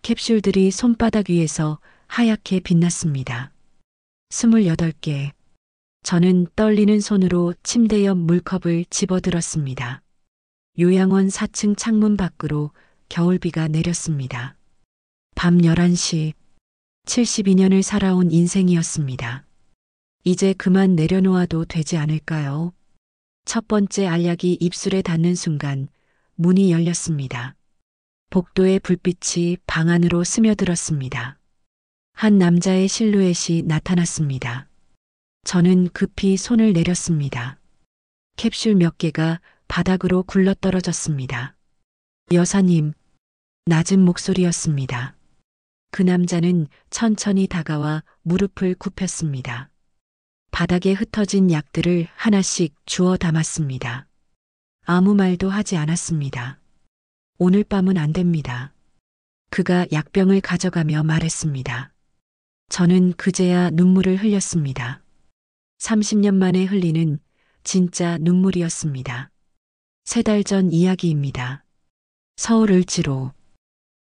캡슐들이 손바닥 위에서 하얗게 빛났습니다. 28개. 저는 떨리는 손으로 침대 옆 물컵을 집어들었습니다. 요양원 4층 창문 밖으로 겨울비가 내렸습니다. 밤 11시, 72년을 살아온 인생이었습니다. 이제 그만 내려놓아도 되지 않을까요? 첫 번째 알약이 입술에 닿는 순간 문이 열렸습니다. 복도의 불빛이 방 안으로 스며들었습니다. 한 남자의 실루엣이 나타났습니다. 저는 급히 손을 내렸습니다. 캡슐 몇 개가 바닥으로 굴러떨어졌습니다. 여사님, 낮은 목소리였습니다. 그 남자는 천천히 다가와 무릎을 굽혔습니다. 바닥에 흩어진 약들을 하나씩 주워 담았습니다. 아무 말도 하지 않았습니다. 오늘 밤은 안 됩니다. 그가 약병을 가져가며 말했습니다. 저는 그제야 눈물을 흘렸습니다. 30년 만에 흘리는 진짜 눈물이었습니다. 3달 전 이야기입니다. 서울 을지로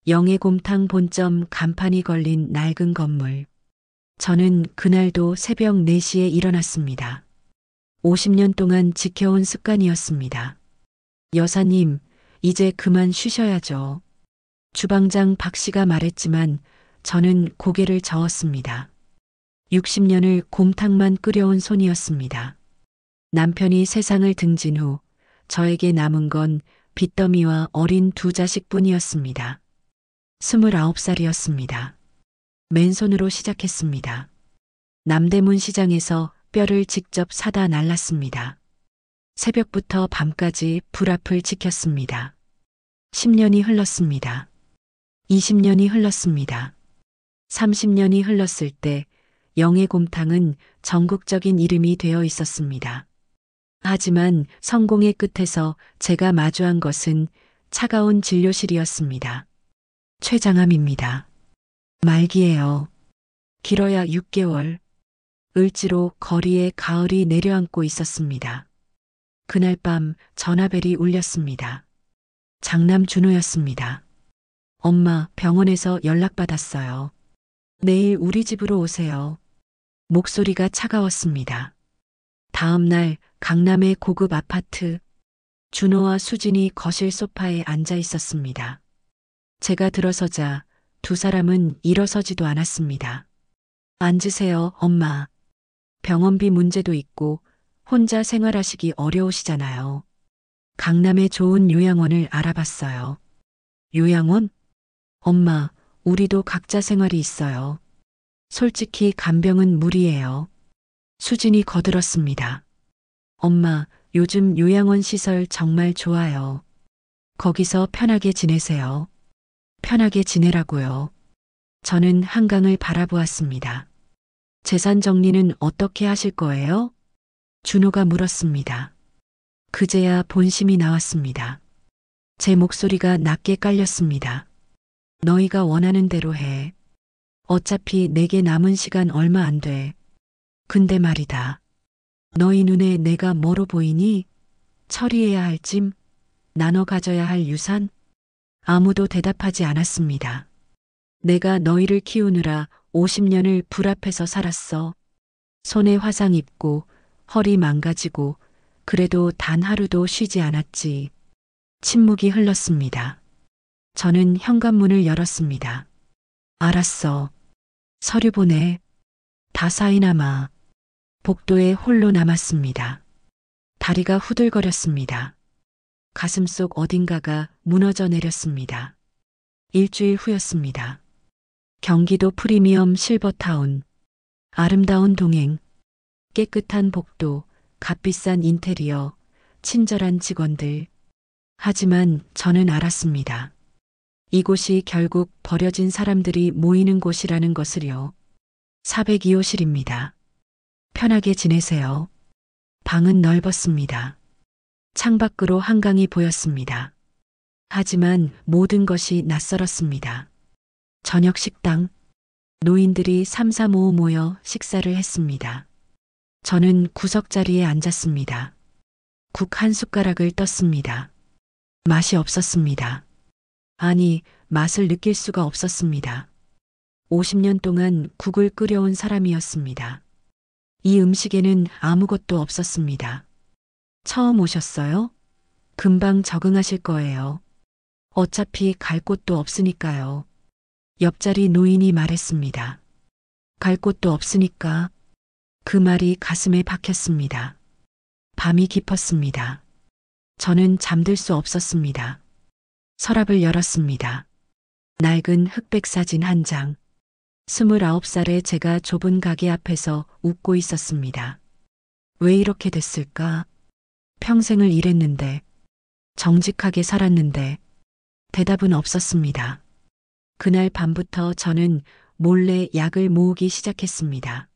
영해곰탕 본점 간판이 걸린 낡은 건물. 저는 그날도 새벽 4시에 일어났습니다. 50년 동안 지켜온 습관이었습니다. 여사님, 이제 그만 쉬셔야죠. 주방장 박 씨가 말했지만 저는 고개를 저었습니다. 60년을 곰탕만 끓여온 손이었습니다. 남편이 세상을 등진 후 저에게 남은 건 빚더미와 어린 2 자식뿐이었습니다. 29살이었습니다. 맨손으로 시작했습니다. 남대문 시장에서 뼈를 직접 사다 날랐습니다. 새벽부터 밤까지 불 앞을 지켰습니다. 10년이 흘렀습니다. 20년이 흘렀습니다. 30년이 흘렀을 때 영해곰탕은 전국적인 이름이 되어 있었습니다. 하지만 성공의 끝에서 제가 마주한 것은 차가운 진료실이었습니다. 췌장암입니다. 말기예요. 길어야 6개월. 을지로 거리에 가을이 내려앉고 있었습니다. 그날 밤 전화벨이 울렸습니다. 장남 준호였습니다. 엄마, 병원에서 연락받았어요. 내일 우리 집으로 오세요. 목소리가 차가웠습니다. 다음 날 강남의 고급 아파트. 준호와 수진이 거실 소파에 앉아 있었습니다. 제가 들어서자 2 사람은 일어서지도 않았습니다. 앉으세요, 엄마. 병원비 문제도 있고 혼자 생활하시기 어려우시잖아요. 강남에 좋은 요양원을 알아봤어요. 요양원? 엄마, 우리도 각자 생활이 있어요. 솔직히 간병은 무리예요. 수진이 거들었습니다. 엄마, 요즘 요양원 시설 정말 좋아요. 거기서 편하게 지내세요. 편하게 지내라고요. 저는 한강을 바라보았습니다. 재산 정리는 어떻게 하실 거예요? 준호가 물었습니다. 그제야 본심이 나왔습니다. 제 목소리가 낮게 깔렸습니다. 너희가 원하는 대로 해. 어차피 내게 남은 시간 얼마 안 돼. 근데 말이다. 너희 눈에 내가 뭐로 보이니? 처리해야 할 짐? 나눠 가져야 할 유산? 아무도 대답하지 않았습니다. 내가 너희를 키우느라 50년을 불 앞에서 살았어. 손에 화상 입고 허리 망가지고 그래도 단 하루도 쉬지 않았지. 침묵이 흘렀습니다. 저는 현관문을 열었습니다. 알았어. 서류 보내. 다 사인하마. 복도에 홀로 남았습니다. 다리가 후들거렸습니다. 가슴속 어딘가가 무너져 내렸습니다. 일주일 후였습니다. 경기도 프리미엄 실버타운. 아름다운 동행. 깨끗한 복도, 값비싼 인테리어, 친절한 직원들. 하지만 저는 알았습니다. 이곳이 결국 버려진 사람들이 모이는 곳이라는 것을요. 402호실입니다. 편하게 지내세요. 방은 넓었습니다. 창밖으로 한강이 보였습니다. 하지만 모든 것이 낯설었습니다. 저녁 식당. 노인들이 3, 4, 5 모여 식사를 했습니다. 저는 구석자리에 앉았습니다. 국 한 숟가락을 떴습니다. 맛이 없었습니다. 아니, 맛을 느낄 수가 없었습니다. 50년 동안 국을 끓여온 사람이었습니다. 이 음식에는 아무것도 없었습니다. 처음 오셨어요? 금방 적응하실 거예요. 어차피 갈 곳도 없으니까요. 옆자리 노인이 말했습니다. 갈 곳도 없으니까. 그 말이 가슴에 박혔습니다. 밤이 깊었습니다. 저는 잠들 수 없었습니다. 서랍을 열었습니다. 낡은 흑백 사진 한 장. 29살의 제가 좁은 가게 앞에서 웃고 있었습니다. 왜 이렇게 됐을까? 평생을 일했는데, 정직하게 살았는데, 대답은 없었습니다. 그날 밤부터 저는 몰래 약을 모으기 시작했습니다.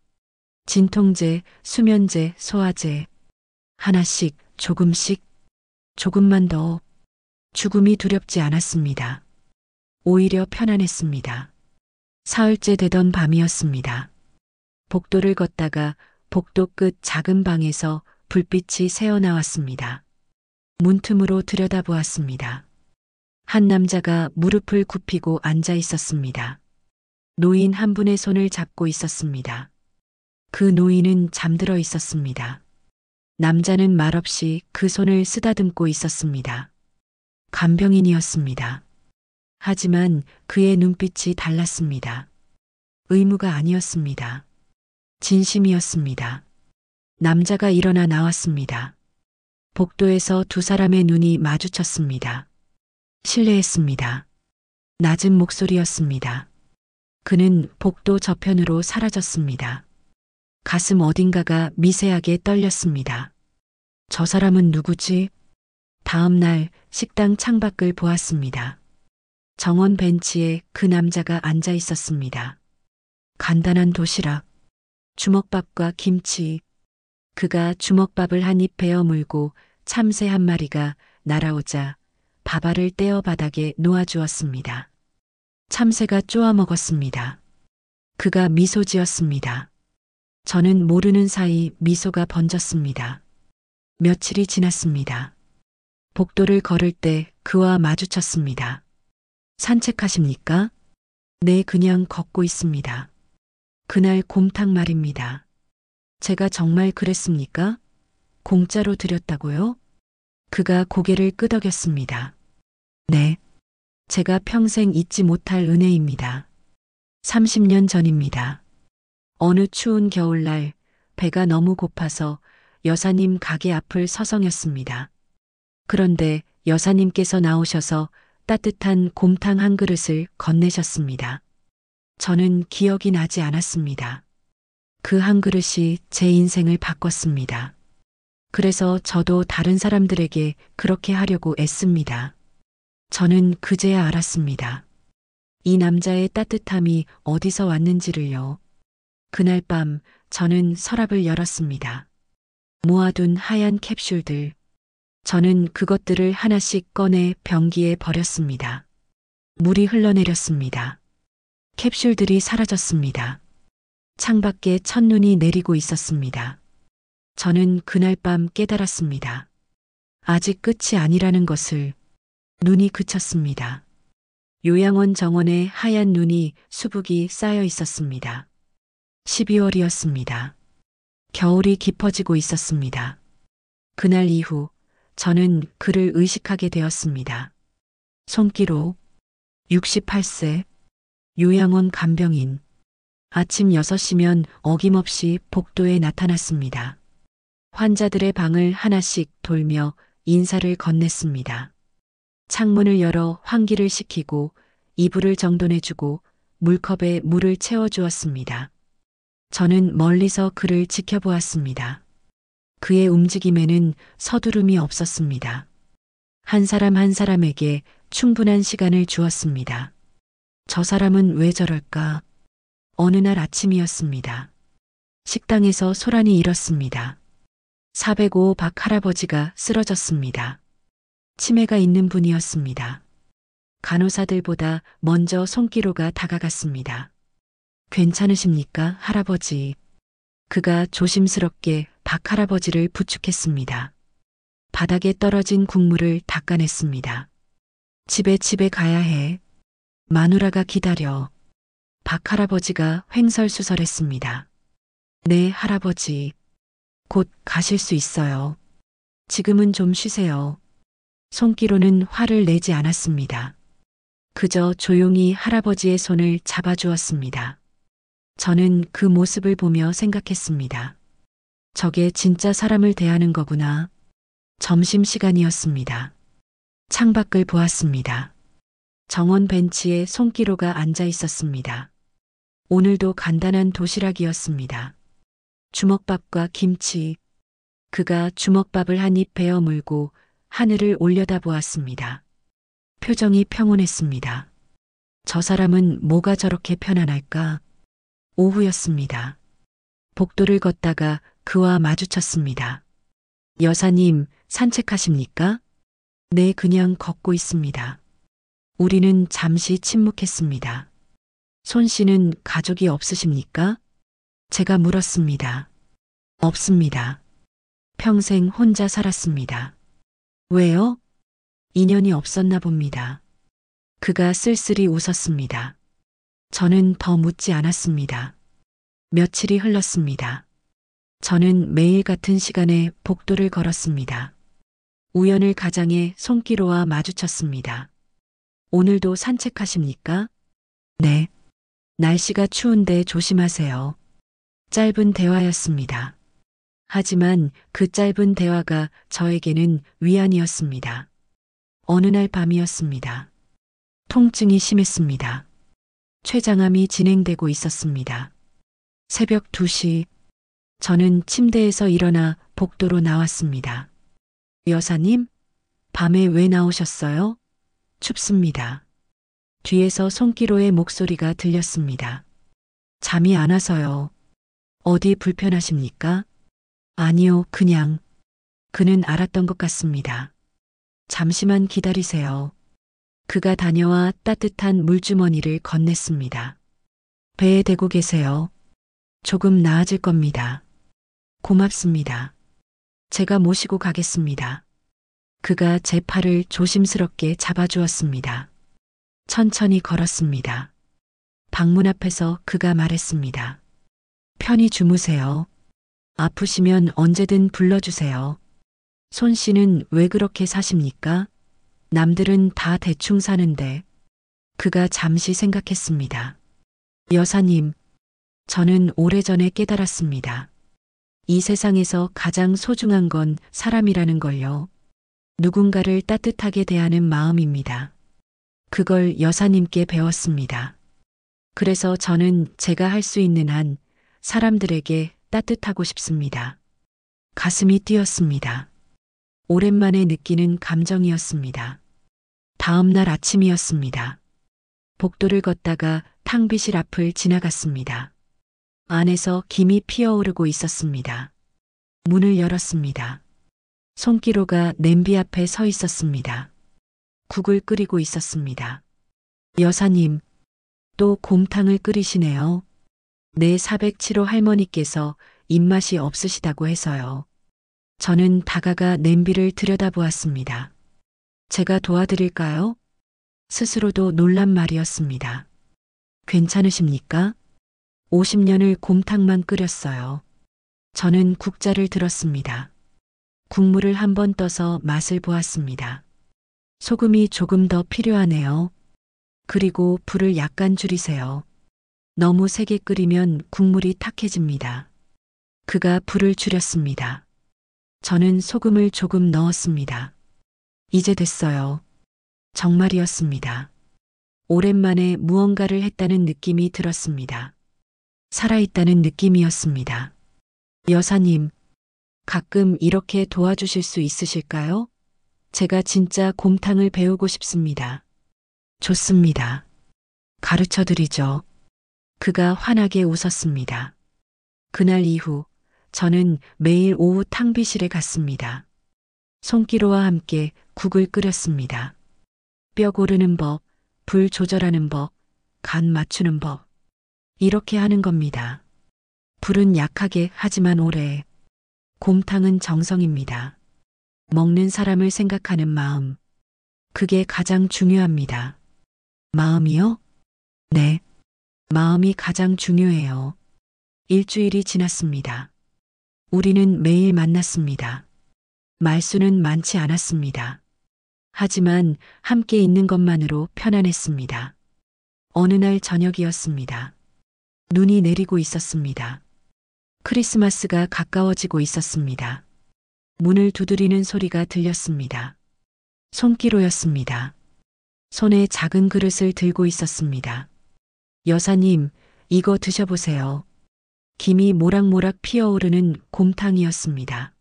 진통제, 수면제, 소화제. 하나씩, 조금씩, 조금만 더. 죽음이 두렵지 않았습니다. 오히려 편안했습니다. 사흘째 되던 밤이었습니다. 복도를 걷다가 복도 끝 작은 방에서 불빛이 새어나왔습니다. 문틈으로 들여다보았습니다. 한 남자가 무릎을 굽히고 앉아 있었습니다. 노인 한 분의 손을 잡고 있었습니다. 그 노인은 잠들어 있었습니다. 남자는 말없이 그 손을 쓰다듬고 있었습니다. 간병인이었습니다. 하지만 그의 눈빛이 달랐습니다. 의무가 아니었습니다. 진심이었습니다. 남자가 일어나 나왔습니다. 복도에서 두 사람의 눈이 마주쳤습니다. 실례했습니다. 낮은 목소리였습니다. 그는 복도 저편으로 사라졌습니다. 가슴 어딘가가 미세하게 떨렸습니다. 저 사람은 누구지? 다음 날 식당 창밖을 보았습니다. 정원 벤치에 그 남자가 앉아 있었습니다. 간단한 도시락, 주먹밥과 김치. 그가 주먹밥을 한 입 베어 물고 참새 한 마리가 날아오자 밥알을 떼어 바닥에 놓아주었습니다. 참새가 쪼아 먹었습니다. 그가 미소 지었습니다. 저는 모르는 사이 미소가 번졌습니다. 며칠이 지났습니다. 복도를 걸을 때 그와 마주쳤습니다. 산책하십니까? 네, 그냥 걷고 있습니다. 그날 곰탕 말입니다. 제가 정말 그랬습니까? 공짜로 드렸다고요? 그가 고개를 끄덕였습니다. 네. 제가 평생 잊지 못할 은혜입니다. 30년 전입니다. 어느 추운 겨울날 배가 너무 고파서 여사님 가게 앞을 서성였습니다. 그런데 여사님께서 나오셔서 따뜻한 곰탕 한 그릇을 건네셨습니다. 저는 기억이 나지 않았습니다. 그 한 그릇이 제 인생을 바꿨습니다. 그래서 저도 다른 사람들에게 그렇게 하려고 애씁니다. 저는 그제야 알았습니다. 이 남자의 따뜻함이 어디서 왔는지를요. 그날 밤 저는 서랍을 열었습니다. 모아둔 하얀 캡슐들. 저는 그것들을 하나씩 꺼내 변기에 버렸습니다. 물이 흘러내렸습니다. 캡슐들이 사라졌습니다. 창밖에 첫눈이 내리고 있었습니다. 저는 그날 밤 깨달았습니다. 아직 끝이 아니라는 것을. 눈이 그쳤습니다. 요양원 정원에 하얀 눈이 수북이 쌓여 있었습니다. 12월이었습니다. 겨울이 깊어지고 있었습니다. 그날 이후 저는 그를 의식하게 되었습니다. 손기로 68세 요양원 간병인. 아침 6시면 어김없이 복도에 나타났습니다. 환자들의 방을 하나씩 돌며 인사를 건넸습니다. 창문을 열어 환기를 시키고 이불을 정돈해주고 물컵에 물을 채워주었습니다. 저는 멀리서 그를 지켜보았습니다. 그의 움직임에는 서두름이 없었습니다. 한 사람 한 사람에게 충분한 시간을 주었습니다. 저 사람은 왜 저럴까? 어느 날 아침이었습니다. 식당에서 소란이 일었습니다. 405 박 할아버지가 쓰러졌습니다. 치매가 있는 분이었습니다. 간호사들보다 먼저 손기로가 다가갔습니다. 괜찮으십니까, 할아버지? 그가 조심스럽게 박 할아버지를 부축했습니다. 바닥에 떨어진 국물을 닦아냈습니다. 집에 가야 해. 마누라가 기다려. 박 할아버지가 횡설수설했습니다. 네, 할아버지. 곧 가실 수 있어요. 지금은 좀 쉬세요. 손기로는 화를 내지 않았습니다. 그저 조용히 할아버지의 손을 잡아주었습니다. 저는 그 모습을 보며 생각했습니다. 저게 진짜 사람을 대하는 거구나. 점심시간이었습니다. 창밖을 보았습니다. 정원 벤치에 손기로가 앉아 있었습니다. 오늘도 간단한 도시락이었습니다. 주먹밥과 김치. 그가 주먹밥을 한 입 베어 물고 하늘을 올려다보았습니다. 표정이 평온했습니다. 저 사람은 뭐가 저렇게 편안할까? 오후였습니다. 복도를 걷다가 그와 마주쳤습니다. 여사님, 산책하십니까? 네, 그냥 걷고 있습니다. 우리는 잠시 침묵했습니다. 손 씨는 가족이 없으십니까? 제가 물었습니다. 없습니다. 평생 혼자 살았습니다. 왜요? 인연이 없었나 봅니다. 그가 쓸쓸히 웃었습니다. 저는 더 묻지 않았습니다. 며칠이 흘렀습니다. 저는 매일 같은 시간에 복도를 걸었습니다. 우연을 가장해 손기로와 마주쳤습니다. 오늘도 산책하십니까? 네. 날씨가 추운데 조심하세요. 짧은 대화였습니다. 하지만 그 짧은 대화가 저에게는 위안이었습니다. 어느 날 밤이었습니다. 통증이 심했습니다. 췌장암이 진행되고 있었습니다. 새벽 2시, 저는 침대에서 일어나 복도로 나왔습니다. 여사님, 밤에 왜 나오셨어요? 춥습니다. 뒤에서 손기로의 목소리가 들렸습니다. 잠이 안 와서요. 어디 불편하십니까? 아니요, 그냥. 그는 알았던 것 같습니다. 잠시만 기다리세요. 그가 다녀와 따뜻한 물주머니를 건넸습니다. 배에 대고 계세요. 조금 나아질 겁니다. 고맙습니다. 제가 모시고 가겠습니다. 그가 제 팔을 조심스럽게 잡아주었습니다. 천천히 걸었습니다. 방문 앞에서 그가 말했습니다. 편히 주무세요. 아프시면 언제든 불러주세요. 손 씨는 왜 그렇게 사십니까? 남들은 다 대충 사는데. 그가 잠시 생각했습니다. 여사님, 저는 오래전에 깨달았습니다. 이 세상에서 가장 소중한 건 사람이라는 걸요. 누군가를 따뜻하게 대하는 마음입니다. 그걸 여사님께 배웠습니다. 그래서 저는 제가 할 수 있는 한 사람들에게 따뜻하고 싶습니다. 가슴이 뛰었습니다. 오랜만에 느끼는 감정이었습니다. 다음 날 아침이었습니다. 복도를 걷다가 탕비실 앞을 지나갔습니다. 안에서 김이 피어오르고 있었습니다. 문을 열었습니다. 손기로가 냄비 앞에 서 있었습니다. 국을 끓이고 있었습니다. 여사님, 또 곰탕을 끓이시네요. 내 407호 할머니께서 입맛이 없으시다고 해서요. 저는 다가가 냄비를 들여다보았습니다. 제가 도와드릴까요? 스스로도 놀란 말이었습니다. 괜찮으십니까? 50년을 곰탕만 끓였어요. 저는 국자를 들었습니다. 국물을 한번 떠서 맛을 보았습니다. 소금이 조금 더 필요하네요. 그리고 불을 약간 줄이세요. 너무 세게 끓이면 국물이 탁해집니다. 그가 불을 줄였습니다. 저는 소금을 조금 넣었습니다. 이제 됐어요. 정말이었습니다. 오랜만에 무언가를 했다는 느낌이 들었습니다. 살아있다는 느낌이었습니다. 여사님, 가끔 이렇게 도와주실 수 있으실까요? 제가 진짜 곰탕을 배우고 싶습니다. 좋습니다. 가르쳐 드리죠. 그가 환하게 웃었습니다. 그날 이후 저는 매일 오후 탕비실에 갔습니다. 손기로와 함께 국을 끓였습니다. 뼈 고르는 법, 불 조절하는 법, 간 맞추는 법. 이렇게 하는 겁니다. 불은 약하게 하지만 오래. 곰탕은 정성입니다. 먹는 사람을 생각하는 마음. 그게 가장 중요합니다. 마음이요? 네. 마음이 가장 중요해요. 일주일이 지났습니다. 우리는 매일 만났습니다. 말수는 많지 않았습니다. 하지만 함께 있는 것만으로 편안했습니다. 어느 날 저녁이었습니다. 눈이 내리고 있었습니다. 크리스마스가 가까워지고 있었습니다. 문을 두드리는 소리가 들렸습니다. 손기로였습니다. 손에 작은 그릇을 들고 있었습니다. 여사님, 이거 드셔보세요. 김이 모락모락 피어오르는 곰탕이었습니다.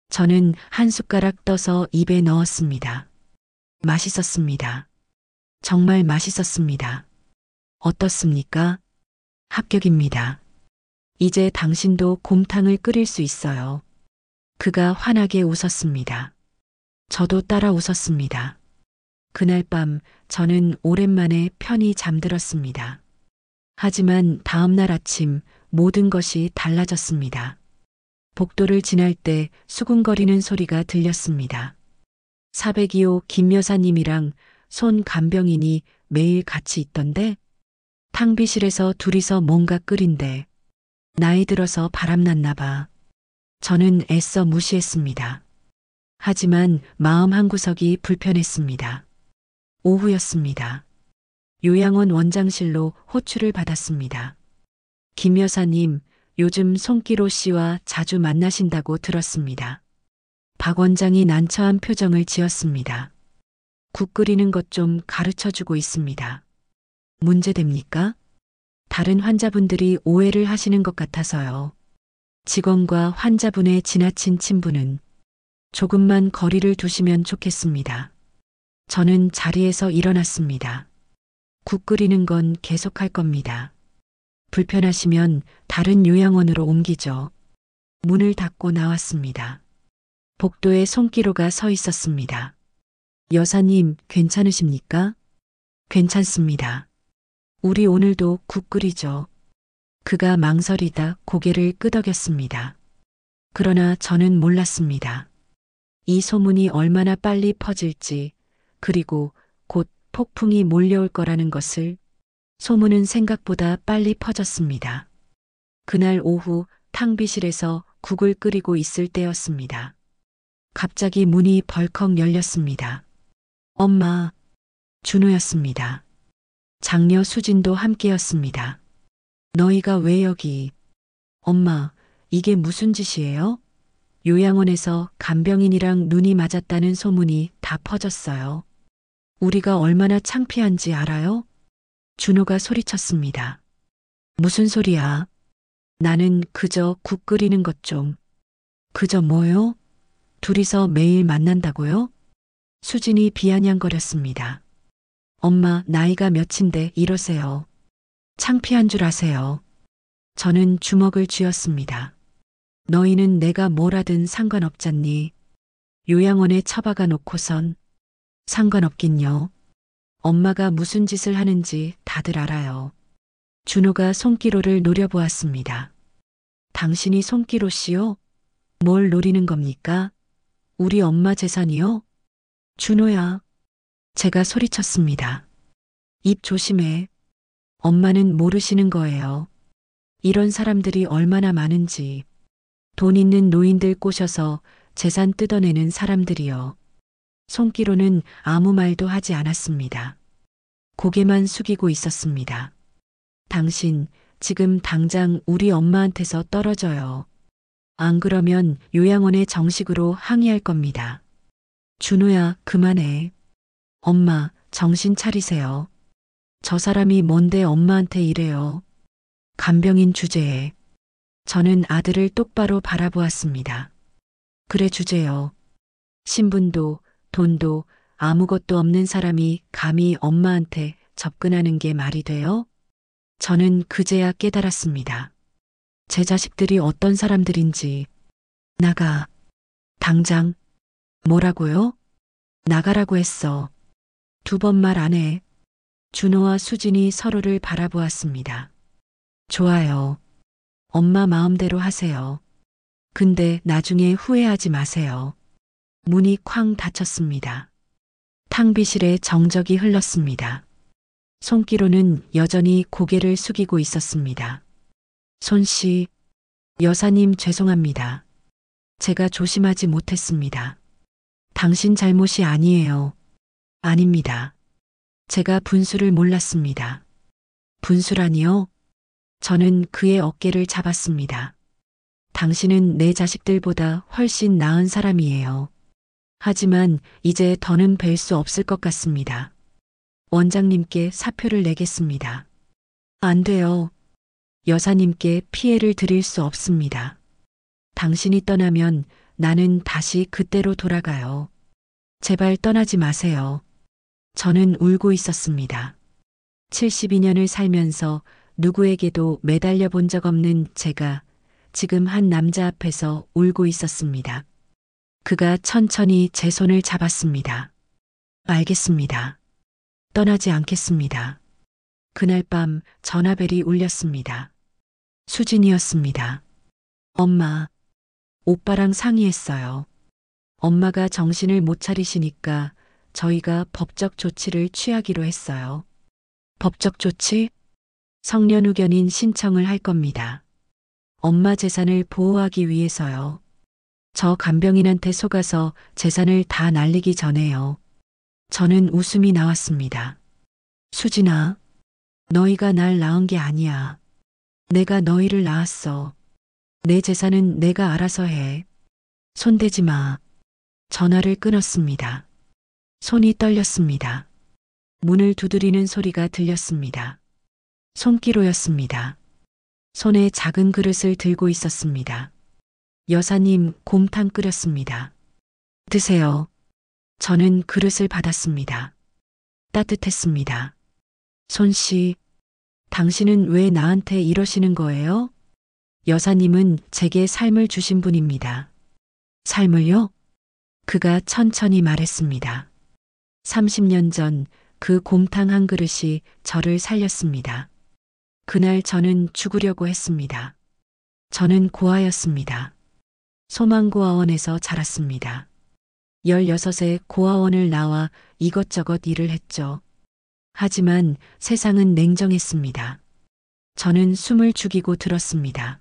저는 한 숟가락 떠서 입에 넣었습니다. 맛있었습니다. 정말 맛있었습니다. 어떻습니까? 합격입니다. 이제 당신도 곰탕을 끓일 수 있어요. 그가 환하게 웃었습니다. 저도 따라 웃었습니다. 그날 밤 저는 오랜만에 편히 잠들었습니다. 하지만 다음 날 아침 모든 것이 달라졌습니다. 복도를 지날 때 수군거리는 소리가 들렸습니다. 402호 김 여사님이랑 손 간병인이 매일 같이 있던데 탕비실에서 둘이서 뭔가 끓인대. 나이 들어서 바람났나 봐. 저는 애써 무시했습니다. 하지만 마음 한구석이 불편했습니다. 오후였습니다. 요양원 원장실로 호출을 받았습니다. 김 여사님, 요즘 손기로 씨와 자주 만나신다고 들었습니다. 박 원장이 난처한 표정을 지었습니다. 국 끓이는 것 좀 가르쳐주고 있습니다. 문제됩니까? 다른 환자분들이 오해를 하시는 것 같아서요. 직원과 환자분의 지나친 친분은 조금만 거리를 두시면 좋겠습니다. 저는 자리에서 일어났습니다. 국 끓이는 건 계속할 겁니다. 불편하시면 다른 요양원으로 옮기죠. 문을 닫고 나왔습니다. 복도에 손기로가 서 있었습니다. 여사님, 괜찮으십니까? 괜찮습니다. 우리 오늘도 국 끓이죠. 그가 망설이다 고개를 끄덕였습니다. 그러나 저는 몰랐습니다. 이 소문이 얼마나 빨리 퍼질지, 그리고 곧 폭풍이 몰려올 거라는 것을. 소문은 생각보다 빨리 퍼졌습니다. 그날 오후 탕비실에서 국을 끓이고 있을 때였습니다. 갑자기 문이 벌컥 열렸습니다. 엄마, 준호였습니다. 장녀 수진도 함께였습니다. 너희가 왜 여기? 엄마, 이게 무슨 짓이에요? 요양원에서 간병인이랑 눈이 맞았다는 소문이 다 퍼졌어요. 우리가 얼마나 창피한지 알아요? 준호가 소리쳤습니다. 무슨 소리야? 나는 그저 국 끓이는 것 좀. 그저 뭐요? 둘이서 매일 만난다고요? 수진이 비아냥거렸습니다. 엄마, 나이가 몇인데 이러세요. 창피한 줄 아세요. 저는 주먹을 쥐었습니다. 너희는 내가 뭘 하든 상관없잖니. 요양원에 처박아 놓고선. 상관없긴요. 엄마가 무슨 짓을 하는지 다들 알아요. 준호가 손기로를 노려보았습니다. 당신이 손기로 씨요? 뭘 노리는 겁니까? 우리 엄마 재산이요? 준호야. 제가 소리쳤습니다. 입 조심해. 엄마는 모르시는 거예요. 이런 사람들이 얼마나 많은지. 돈 있는 노인들 꼬셔서 재산 뜯어내는 사람들이요. 손기로는 아무 말도 하지 않았습니다. 고개만 숙이고 있었습니다. 당신 지금 당장 우리 엄마한테서 떨어져요. 안 그러면 요양원에 정식으로 항의할 겁니다. 준호야, 그만해. 엄마, 정신 차리세요. 저 사람이 뭔데 엄마한테 이래요. 간병인 주제에. 저는 아들을 똑바로 바라보았습니다. 그래 주제요. 신분도 돈도 아무것도 없는 사람이 감히 엄마한테 접근하는 게 말이 돼요? 저는 그제야 깨달았습니다. 제 자식들이 어떤 사람들인지. 나가. 당장. 뭐라고요? 나가라고 했어. 2번 말 안 해. 준호와 수진이 서로를 바라보았습니다. 좋아요. 엄마 마음대로 하세요. 근데 나중에 후회하지 마세요. 문이 쾅 닫혔습니다. 탕비실에 정적이 흘렀습니다. 손기로는 여전히 고개를 숙이고 있었습니다. 손 씨, 여사님 죄송합니다. 제가 조심하지 못했습니다. 당신 잘못이 아니에요. 아닙니다. 제가 분수를 몰랐습니다. 분수라니요? 저는 그의 어깨를 잡았습니다. 당신은 내 자식들보다 훨씬 나은 사람이에요. 하지만 이제 더는 뵐 수 없을 것 같습니다. 원장님께 사표를 내겠습니다. 안 돼요. 여사님께 피해를 드릴 수 없습니다. 당신이 떠나면 나는 다시 그때로 돌아가요. 제발 떠나지 마세요. 저는 울고 있었습니다. 72년을 살면서 누구에게도 매달려 본 적 없는 제가 지금 한 남자 앞에서 울고 있었습니다. 그가 천천히 제 손을 잡았습니다. 알겠습니다. 떠나지 않겠습니다. 그날 밤 전화벨이 울렸습니다. 수진이었습니다. 엄마, 오빠랑 상의했어요. 엄마가 정신을 못 차리시니까 저희가 법적 조치를 취하기로 했어요. 법적 조치? 성년후견인 신청을 할 겁니다. 엄마 재산을 보호하기 위해서요. 저 간병인한테 속아서 재산을 다 날리기 전에요. 저는 웃음이 나왔습니다. 수진아, 너희가 날 낳은 게 아니야. 내가 너희를 낳았어. 내 재산은 내가 알아서 해. 손대지 마. 전화를 끊었습니다. 손이 떨렸습니다. 문을 두드리는 소리가 들렸습니다. 손기로였습니다. 손에 작은 그릇을 들고 있었습니다. 여사님, 곰탕 끓였습니다. 드세요. 저는 그릇을 받았습니다. 따뜻했습니다. 손 씨, 당신은 왜 나한테 이러시는 거예요? 여사님은 제게 삶을 주신 분입니다. 삶을요? 그가 천천히 말했습니다. 30년 전 그 곰탕 한 그릇이 저를 살렸습니다. 그날 저는 죽으려고 했습니다. 저는 고아였습니다. 소망고아원에서 자랐습니다. 16에 고아원을 나와 이것저것 일을 했죠. 하지만 세상은 냉정했습니다. 저는 숨을 죽이고 들었습니다.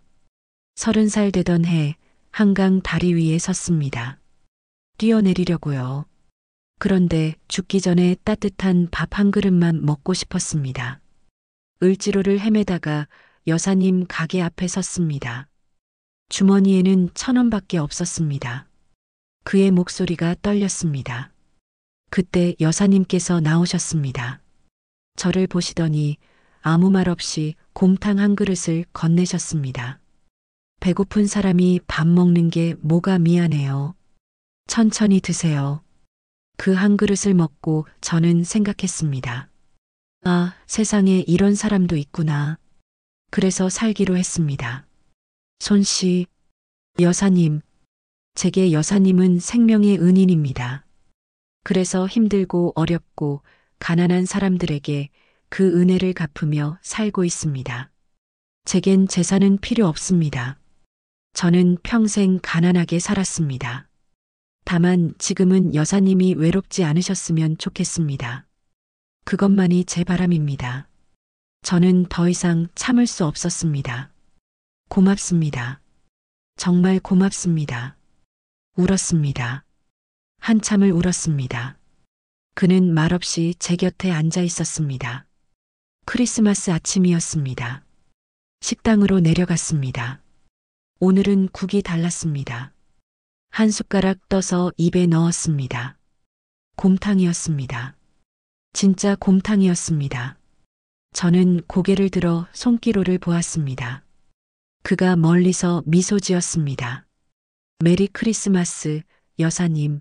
30살 되던 해 한강 다리 위에 섰습니다. 뛰어내리려고요. 그런데 죽기 전에 따뜻한 밥 한 그릇만 먹고 싶었습니다. 을지로를 헤매다가 여사님 가게 앞에 섰습니다. 주머니에는 1,000원밖에 없었습니다. 그의 목소리가 떨렸습니다. 그때 여사님께서 나오셨습니다. 저를 보시더니 아무 말 없이 곰탕 한 그릇을 건네셨습니다. 배고픈 사람이 밥 먹는 게 뭐가 미안해요. 천천히 드세요. 그 한 그릇을 먹고 저는 생각했습니다. 아, 세상에 이런 사람도 있구나. 그래서 살기로 했습니다. 손 씨, 여사님, 제게 여사님은 생명의 은인입니다. 그래서 힘들고 어렵고 가난한 사람들에게 그 은혜를 갚으며 살고 있습니다. 제겐 재산은 필요 없습니다. 저는 평생 가난하게 살았습니다. 다만 지금은 여사님이 외롭지 않으셨으면 좋겠습니다. 그것만이 제 바람입니다. 저는 더 이상 참을 수 없었습니다. 고맙습니다. 정말 고맙습니다. 울었습니다. 한참을 울었습니다. 그는 말없이 제 곁에 앉아 있었습니다. 크리스마스 아침이었습니다. 식당으로 내려갔습니다. 오늘은 국이 달랐습니다. 한 숟가락 떠서 입에 넣었습니다. 곰탕이었습니다. 진짜 곰탕이었습니다. 저는 고개를 들어 손기로를 보았습니다. 그가 멀리서 미소 지었습니다. 메리 크리스마스, 여사님.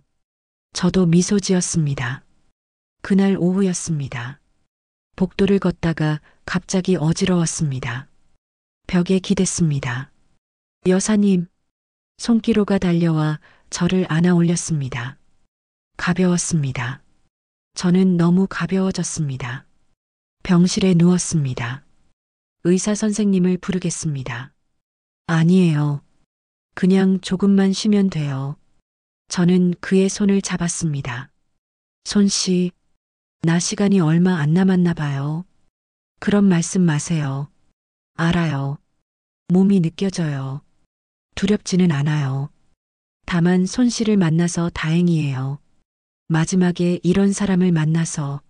저도 미소 지었습니다. 그날 오후였습니다. 복도를 걷다가 갑자기 어지러웠습니다. 벽에 기댔습니다. 여사님. 손기로가 달려와 저를 안아 올렸습니다. 가벼웠습니다. 저는 너무 가벼워졌습니다. 병실에 누웠습니다. 의사 선생님을 부르겠습니다. 아니에요. 그냥 조금만 쉬면 돼요. 저는 그의 손을 잡았습니다. 손 씨, 나 시간이 얼마 안 남았나 봐요. 그런 말씀 마세요. 알아요. 몸이 느껴져요. 두렵지는 않아요. 다만 손 씨를 만나서 다행이에요. 마지막에 이런 사람을 만나서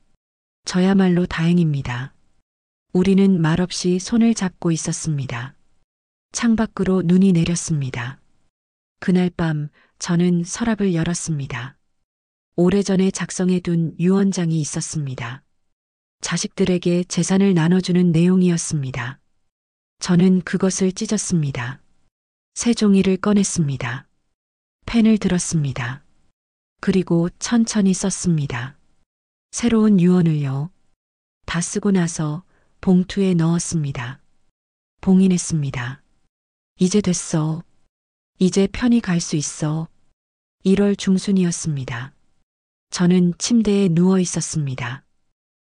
저야말로 다행입니다. 우리는 말없이 손을 잡고 있었습니다. 창밖으로 눈이 내렸습니다. 그날 밤 저는 서랍을 열었습니다. 오래전에 작성해둔 유언장이 있었습니다. 자식들에게 재산을 나눠주는 내용이었습니다. 저는 그것을 찢었습니다. 새 종이를 꺼냈습니다. 펜을 들었습니다. 그리고 천천히 썼습니다. 새로운 유언을요. 다 쓰고 나서 봉투에 넣었습니다. 봉인했습니다. 이제 됐어. 이제 편히 갈 수 있어. 1월 중순이었습니다. 저는 침대에 누워 있었습니다.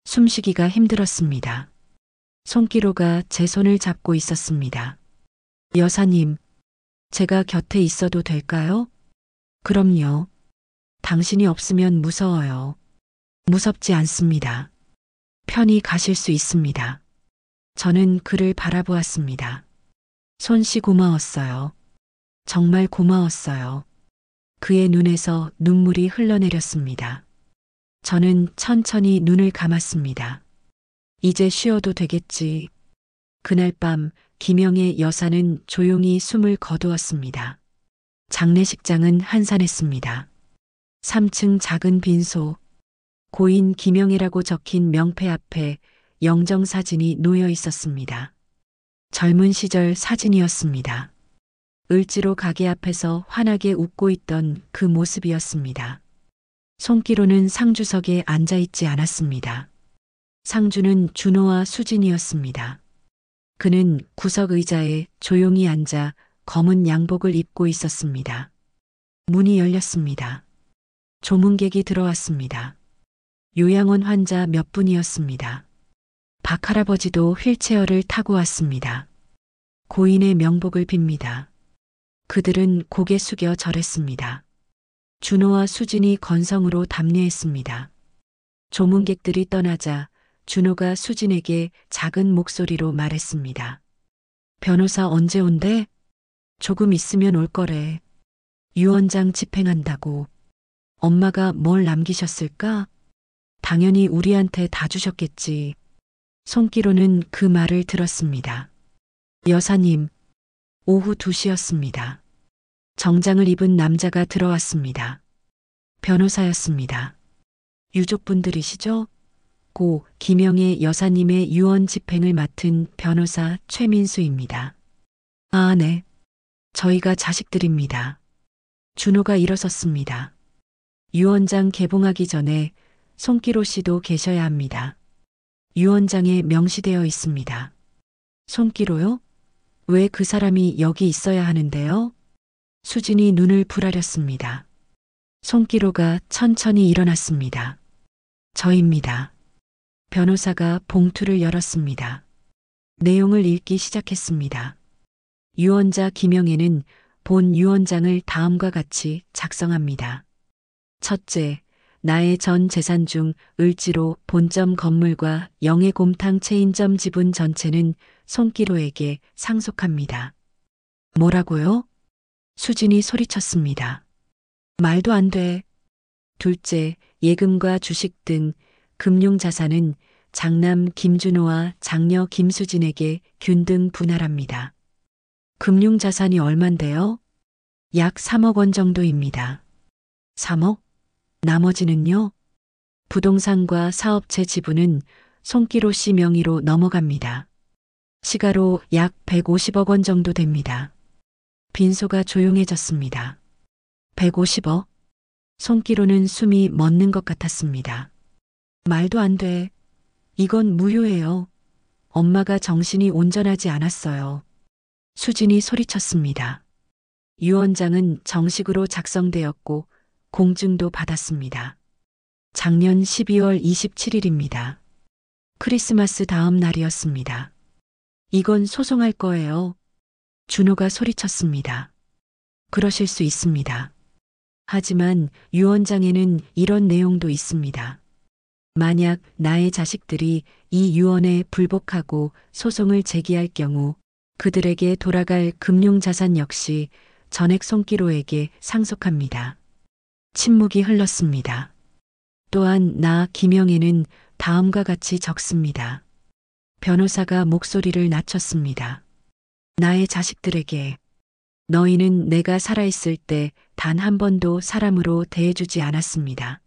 숨쉬기가 힘들었습니다. 손기로가 제 손을 잡고 있었습니다. 여사님, 제가 곁에 있어도 될까요? 그럼요. 당신이 없으면 무서워요. 무섭지 않습니다. 편히 가실 수 있습니다. 저는 그를 바라보았습니다. 손씨 고마웠어요. 정말 고마웠어요. 그의 눈에서 눈물이 흘러내렸습니다. 저는 천천히 눈을 감았습니다. 이제 쉬어도 되겠지. 그날 밤 김영애 여사는 조용히 숨을 거두었습니다. 장례식장은 한산했습니다. 3층 작은 빈소, 고인 김영애라고 적힌 명패 앞에 영정사진이 놓여 있었습니다. 젊은 시절 사진이었습니다. 을지로 가게 앞에서 환하게 웃고 있던 그 모습이었습니다. 손기로는 상주석에 앉아있지 않았습니다. 상주는 준호와 수진이었습니다. 그는 구석 의자에 조용히 앉아 검은 양복을 입고 있었습니다. 문이 열렸습니다. 조문객이 들어왔습니다. 요양원 환자 몇 분이었습니다. 박 할아버지도 휠체어를 타고 왔습니다. 고인의 명복을 빕니다. 그들은 고개 숙여 절했습니다. 준호와 수진이 건성으로 답례했습니다. 조문객들이 떠나자 준호가 수진에게 작은 목소리로 말했습니다. 변호사 언제 온대? 조금 있으면 올 거래. 유언장 집행한다고. 엄마가 뭘 남기셨을까? 당연히 우리한테 다 주셨겠지. 손기로는 그 말을 들었습니다. 여사님, 오후 2시였습니다. 정장을 입은 남자가 들어왔습니다. 변호사였습니다. 유족분들이시죠? 고 김영애 여사님의 유언 집행을 맡은 변호사 최민수입니다. 아, 네. 저희가 자식들입니다. 준호가 일어섰습니다. 유언장 개봉하기 전에 손기로 씨도 계셔야 합니다. 유언장에 명시되어 있습니다. 손기로요? 왜 그 사람이 여기 있어야 하는데요? 수진이 눈을 부라렸습니다. 손기로가 천천히 일어났습니다. 저입니다. 변호사가 봉투를 열었습니다. 내용을 읽기 시작했습니다. 유언자 김영애는 본 유언장을 다음과 같이 작성합니다. 첫째, 나의 전 재산 중 을지로 본점 건물과 영해곰탕 체인점 지분 전체는 손기로에게 상속합니다. 뭐라고요? 수진이 소리쳤습니다. 말도 안 돼. 둘째, 예금과 주식 등 금융자산은 장남 김준호와 장녀 김수진에게 균등 분할합니다. 금융자산이 얼만데요? 약 3억 원 정도입니다. 3억? 나머지는요? 부동산과 사업체 지분은 손기로 씨 명의로 넘어갑니다. 시가로 약 150억 원 정도 됩니다. 빈소가 조용해졌습니다. 150억? 손기로는 숨이 멎는 것 같았습니다. 말도 안 돼. 이건 무효예요. 엄마가 정신이 온전하지 않았어요. 수진이 소리쳤습니다. 유언장은 정식으로 작성되었고 공증도 받았습니다. 작년 12월 27일입니다. 크리스마스 다음 날이었습니다. 이건 소송할 거예요. 준호가 소리쳤습니다. 그러실 수 있습니다. 하지만 유언장에는 이런 내용도 있습니다. 만약 나의 자식들이 이 유언에 불복하고 소송을 제기할 경우 그들에게 돌아갈 금융자산 역시 전액 손기로에게 상속합니다. 침묵이 흘렀습니다. 또한 나 김영애는 다음과 같이 적습니다. 변호사가 목소리를 낮췄습니다. 나의 자식들에게 너희는 내가 살아있을 때 단 한 번도 사람으로 대해주지 않았습니다.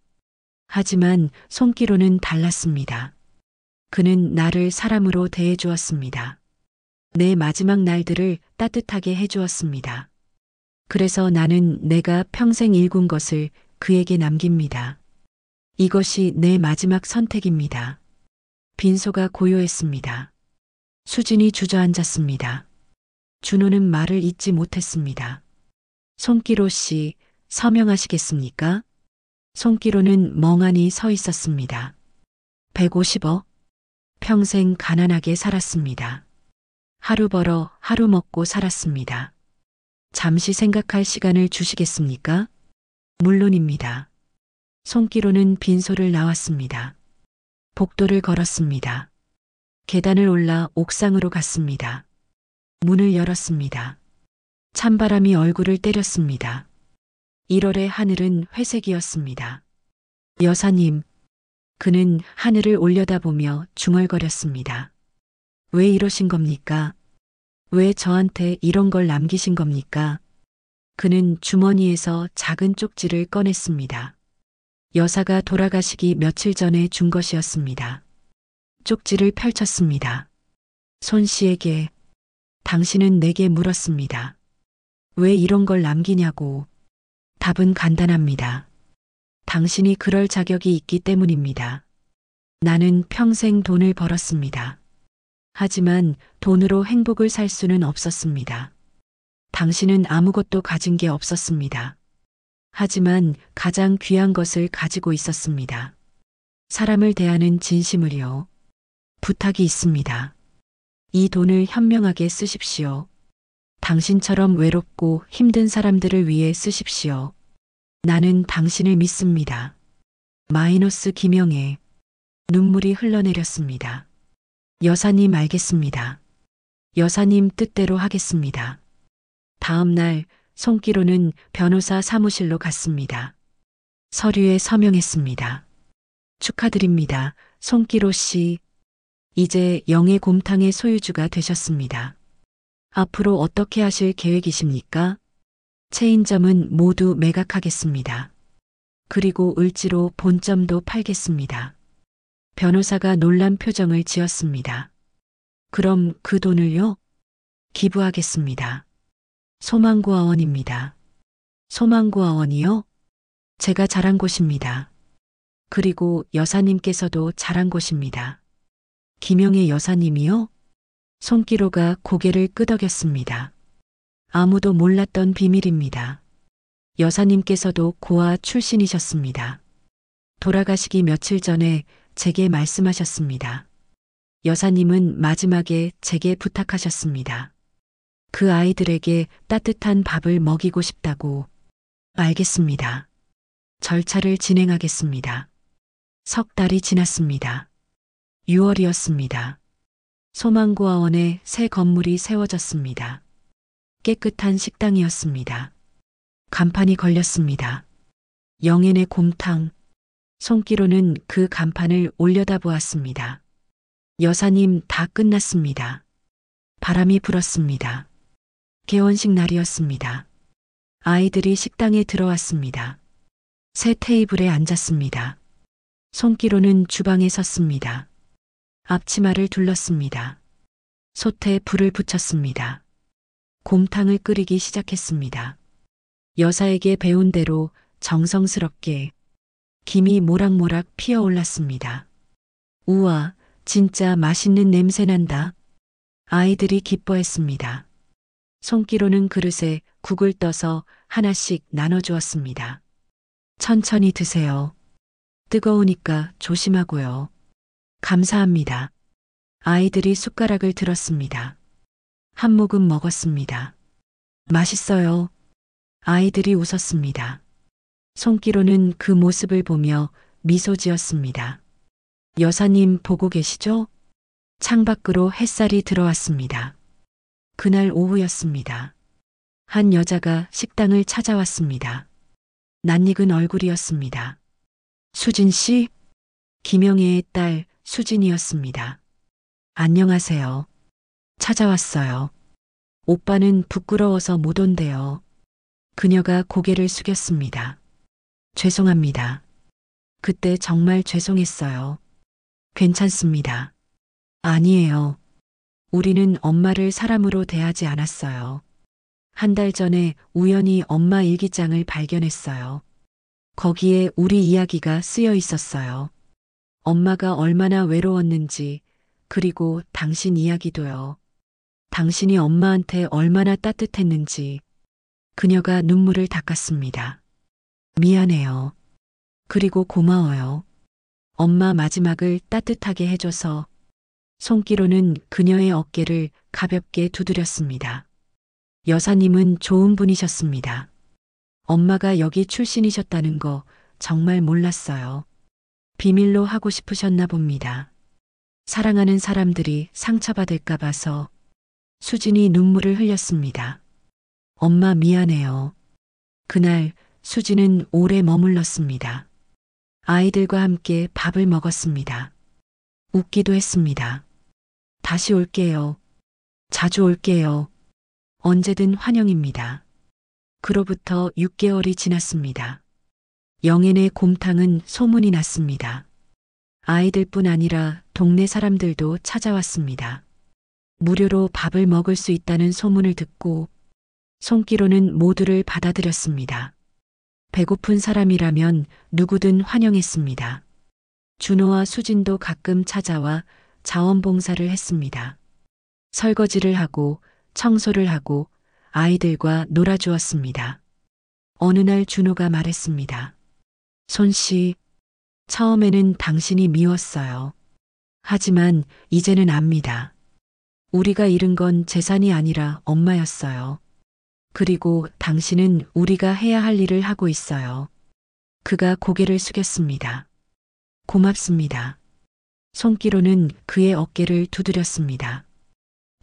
하지만 손기로는 달랐습니다. 그는 나를 사람으로 대해주었습니다. 내 마지막 날들을 따뜻하게 해주었습니다. 그래서 나는 내가 평생 일군 것을 그에게 남깁니다. 이것이 내 마지막 선택입니다. 빈소가 고요했습니다. 수진이 주저앉았습니다. 준호는 말을 잇지 못했습니다. 손기로 씨, 서명하시겠습니까? 손기로는 멍하니 서 있었습니다. 150억? 평생 가난하게 살았습니다. 하루 벌어 하루 먹고 살았습니다. 잠시 생각할 시간을 주시겠습니까? 물론입니다. 손기로는 빈소를 나왔습니다. 복도를 걸었습니다. 계단을 올라 옥상으로 갔습니다. 문을 열었습니다. 찬바람이 얼굴을 때렸습니다. 1월의 하늘은 회색이었습니다. 여사님, 그는 하늘을 올려다보며 중얼거렸습니다. 왜 이러신 겁니까? 왜 저한테 이런 걸 남기신 겁니까? 그는 주머니에서 작은 쪽지를 꺼냈습니다. 여사가 돌아가시기 며칠 전에 준 것이었습니다. 쪽지를 펼쳤습니다. 손 씨에게, 당신은 내게 물었습니다. 왜 이런 걸 남기냐고. 답은 간단합니다. 당신이 그럴 자격이 있기 때문입니다. 나는 평생 돈을 벌었습니다. 하지만 돈으로 행복을 살 수는 없었습니다. 당신은 아무것도 가진 게 없었습니다. 하지만 가장 귀한 것을 가지고 있었습니다. 사람을 대하는 진심을요. 부탁이 있습니다. 이 돈을 현명하게 쓰십시오. 당신처럼 외롭고 힘든 사람들을 위해 쓰십시오. 나는 당신을 믿습니다. 마이너스 김영애. 눈물이 흘러내렸습니다. 여사님 알겠습니다. 여사님 뜻대로 하겠습니다. 다음 날 손기로는 변호사 사무실로 갔습니다. 서류에 서명했습니다. 축하드립니다. 손기로 씨. 이제 영애곰탕의 소유주가 되셨습니다. 앞으로 어떻게 하실 계획이십니까? 체인점은 모두 매각하겠습니다. 그리고 을지로 본점도 팔겠습니다. 변호사가 놀란 표정을 지었습니다. 그럼 그 돈을요? 기부하겠습니다. 소망구아원입니다. 소망구아원이요? 제가 잘한 곳입니다. 그리고 여사님께서도 잘한 곳입니다. 김영애 여사님이요? 손기로가 고개를 끄덕였습니다. 아무도 몰랐던 비밀입니다. 여사님께서도 고아 출신이셨습니다. 돌아가시기 며칠 전에 제게 말씀하셨습니다. 여사님은 마지막에 제게 부탁하셨습니다. 그 아이들에게 따뜻한 밥을 먹이고 싶다고. 알겠습니다. 절차를 진행하겠습니다. 석 달이 지났습니다. 6월이었습니다. 소망구아원에 새 건물이 세워졌습니다. 깨끗한 식당이었습니다. 간판이 걸렸습니다. 영앤의 곰탕. 손기로는 그 간판을 올려다보았습니다. 여사님 다 끝났습니다. 바람이 불었습니다. 개원식 날이었습니다. 아이들이 식당에 들어왔습니다. 새 테이블에 앉았습니다. 손기로는 주방에 섰습니다. 앞치마를 둘렀습니다. 솥에 불을 붙였습니다. 곰탕을 끓이기 시작했습니다. 여사에게 배운 대로 정성스럽게 김이 모락모락 피어올랐습니다. 우와, 진짜 맛있는 냄새 난다. 아이들이 기뻐했습니다. 손기로는 그릇에 국을 떠서 하나씩 나눠주었습니다. 천천히 드세요. 뜨거우니까 조심하고요. 감사합니다. 아이들이 숟가락을 들었습니다. 한 모금 먹었습니다. 맛있어요. 아이들이 웃었습니다. 손기로는 그 모습을 보며 미소 지었습니다. 여사님 보고 계시죠? 창밖으로 햇살이 들어왔습니다. 그날 오후였습니다. 한 여자가 식당을 찾아왔습니다. 낯익은 얼굴이었습니다. 수진 씨? 김영애의 딸 수진이었습니다. 안녕하세요. 찾아왔어요. 오빠는 부끄러워서 못 온대요. 그녀가 고개를 숙였습니다. 죄송합니다. 그때 정말 죄송했어요. 괜찮습니다. 아니에요. 우리는 엄마를 사람으로 대하지 않았어요. 한 달 전에 우연히 엄마 일기장을 발견했어요. 거기에 우리 이야기가 쓰여 있었어요. 엄마가 얼마나 외로웠는지, 그리고 당신 이야기도요. 당신이 엄마한테 얼마나 따뜻했는지. 그녀가 눈물을 닦았습니다. 미안해요. 그리고 고마워요. 엄마 마지막을 따뜻하게 해줘서. 손기로는 그녀의 어깨를 가볍게 두드렸습니다. 여사님은 좋은 분이셨습니다. 엄마가 여기 출신이셨다는 거 정말 몰랐어요. 비밀로 하고 싶으셨나 봅니다. 사랑하는 사람들이 상처받을까 봐서. 수진이 눈물을 흘렸습니다. 엄마 미안해요. 그날 수진은 오래 머물렀습니다. 아이들과 함께 밥을 먹었습니다. 웃기도 했습니다. 다시 올게요. 자주 올게요. 언제든 환영입니다. 그로부터 6개월이 지났습니다. 영앤의 곰탕은 소문이 났습니다. 아이들뿐 아니라 동네 사람들도 찾아왔습니다. 무료로 밥을 먹을 수 있다는 소문을 듣고 손기로는 모두를 받아들였습니다. 배고픈 사람이라면 누구든 환영했습니다. 준호와 수진도 가끔 찾아와 자원봉사를 했습니다. 설거지를 하고 청소를 하고 아이들과 놀아주었습니다. 어느 날 준호가 말했습니다. 손씨, 처음에는 당신이 미웠어요. 하지만 이제는 압니다. 우리가 잃은 건 재산이 아니라 엄마였어요. 그리고 당신은 우리가 해야 할 일을 하고 있어요. 그가 고개를 숙였습니다. 고맙습니다. 손기로는 그의 어깨를 두드렸습니다.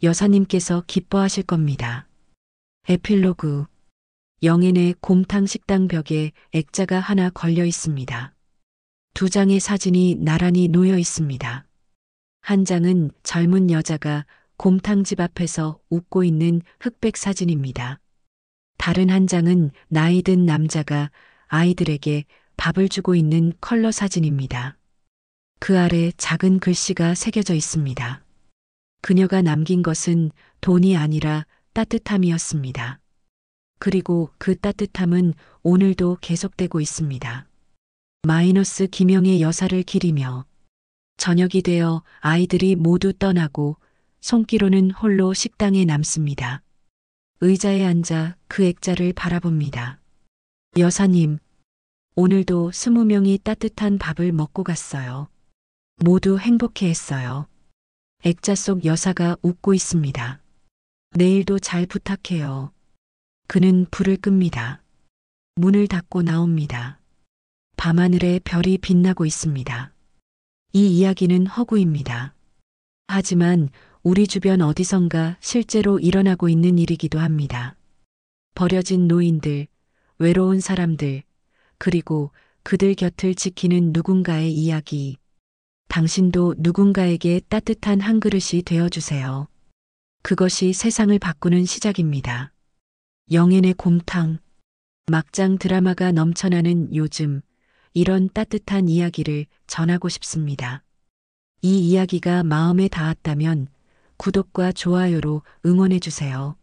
여사님께서 기뻐하실 겁니다. 에필로그. 영앤의 곰탕 식당 벽에 액자가 하나 걸려 있습니다. 2장의 사진이 나란히 놓여 있습니다. 한 장은 젊은 여자가 곰탕집 앞에서 웃고 있는 흑백 사진입니다. 다른 한 장은 나이 든 남자가 아이들에게 밥을 주고 있는 컬러 사진입니다. 그 아래 작은 글씨가 새겨져 있습니다. 그녀가 남긴 것은 돈이 아니라 따뜻함이었습니다. 그리고 그 따뜻함은 오늘도 계속되고 있습니다. 마이너스 김영의 여사를 기리며. 저녁이 되어 아이들이 모두 떠나고 손기로는 홀로 식당에 남습니다. 의자에 앉아 그 액자를 바라봅니다. 여사님, 오늘도 20명이 따뜻한 밥을 먹고 갔어요. 모두 행복해했어요. 액자 속 여사가 웃고 있습니다. 내일도 잘 부탁해요. 그는 불을 끕니다. 문을 닫고 나옵니다. 밤하늘에 별이 빛나고 있습니다. 이 이야기는 허구입니다. 하지만 우리 주변 어디선가 실제로 일어나고 있는 일이기도 합니다. 버려진 노인들, 외로운 사람들, 그리고 그들 곁을 지키는 누군가의 이야기. 당신도 누군가에게 따뜻한 한 그릇이 되어주세요. 그것이 세상을 바꾸는 시작입니다. 영앤의 곰탕. 막장 드라마가 넘쳐나는 요즘, 이런 따뜻한 이야기를 전하고 싶습니다. 이 이야기가 마음에 닿았다면 구독과 좋아요로 응원해 주세요.